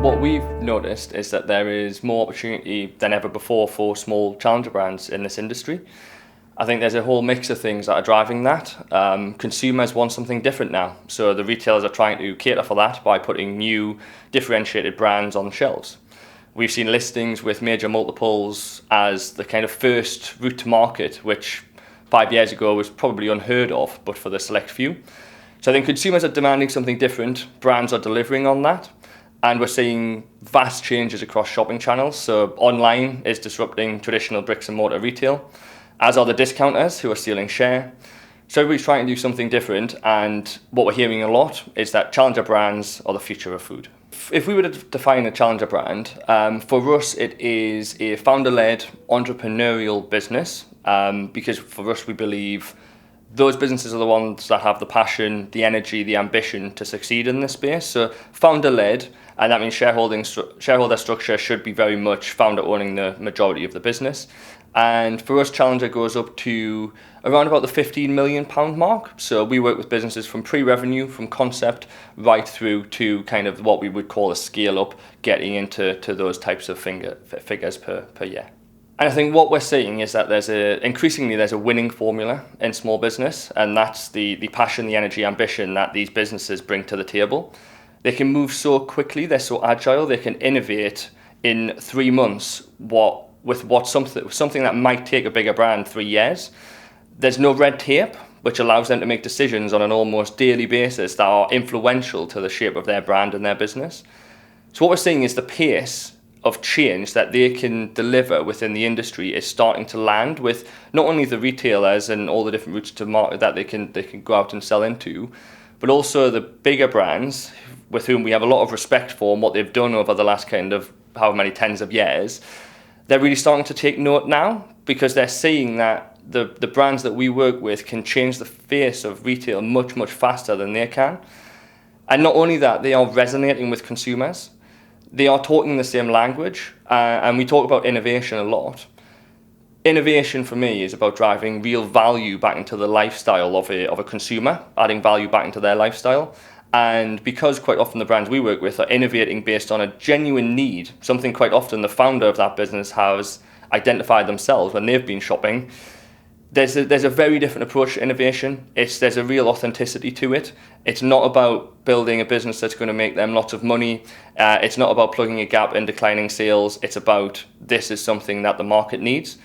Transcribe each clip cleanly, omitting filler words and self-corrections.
What we've noticed is that there is more opportunity than ever before for small challenger brands in this industry. I think there's a whole mix of things that are driving that. Consumers want something different now, so the retailers are trying to cater for that by putting new differentiated brands on shelves. We've seen listings with major multiples as the kind of first route to market, which 5 years ago was probably unheard of, but for the select few. So I think consumers are demanding something different, brands are delivering on that, and we're seeing vast changes across shopping channels. So online is disrupting traditional bricks and mortar retail, as are the discounters who are stealing share. So everybody's trying to do something different, and what we're hearing a lot is that challenger brands are the future of food. If we were to define a challenger brand, for us it is a founder-led entrepreneurial business, because for us we believe those businesses are the ones that have the passion, the energy, the ambition to succeed in this space. So founder-led, and that means shareholder structure should be very much founder owning the majority of the business. And for us, Challenger goes up to around about the £15 million mark. So we work with businesses from pre-revenue, from concept, right through to kind of what we would call a scale-up, getting into those types of figures per year. And I think what we're seeing is that increasingly there's a winning formula in small business, and that's the passion, the energy, ambition that these businesses bring to the table. They can move so quickly, they're so agile, they can innovate in 3 months something that might take a bigger brand 3 years. There's no red tape, which allows them to make decisions on an almost daily basis that are influential to the shape of their brand and their business. So what we're seeing is the pace of change that they can deliver within the industry is starting to land with not only the retailers and all the different routes to market that they can go out and sell into, but also the bigger brands with whom we have a lot of respect for and what they've done over the last kind of however many tens of years. They're really starting to take note now, because they're seeing that the brands that we work with can change the face of retail much, much faster than they can. And not only that, they are resonating with consumers. They are talking the same language, and we talk about innovation a lot. Innovation for me is about driving real value back into the lifestyle of a consumer, adding value back into their lifestyle. And because quite often the brands we work with are innovating based on a genuine need, something quite often the founder of that business has identified themselves when they've been shopping, there's a very different approach to innovation. There's a real authenticity to it. It's not about building a business that's going to make them lots of money. It's not about plugging a gap in declining sales. It's about this is something that the market needs.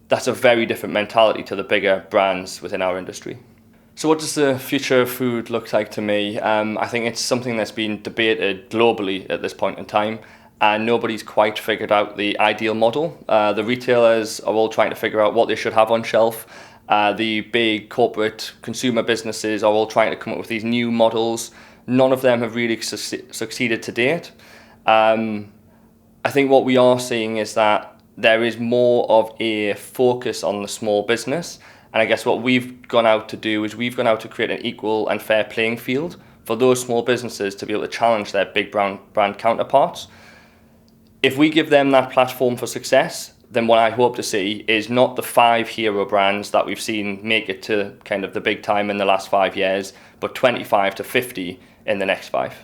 That's a very different mentality to the bigger brands within our industry. So what does the future of food look like to me? I think it's something that's been debated globally at this point in time, and nobody's quite figured out the ideal model. The retailers are all trying to figure out what they should have on shelf. The big corporate consumer businesses are all trying to come up with these new models. None of them have really succeeded to date. I think what we are seeing is that there is more of a focus on the small business. And I guess what we've gone out to do is we've gone out to create an equal and fair playing field for those small businesses to be able to challenge their big brand counterparts. If we give them that platform for success, then what I hope to see is not the 5 hero brands that we've seen make it to kind of the big time in the last 5 years, but 25 to 50 in the next 5.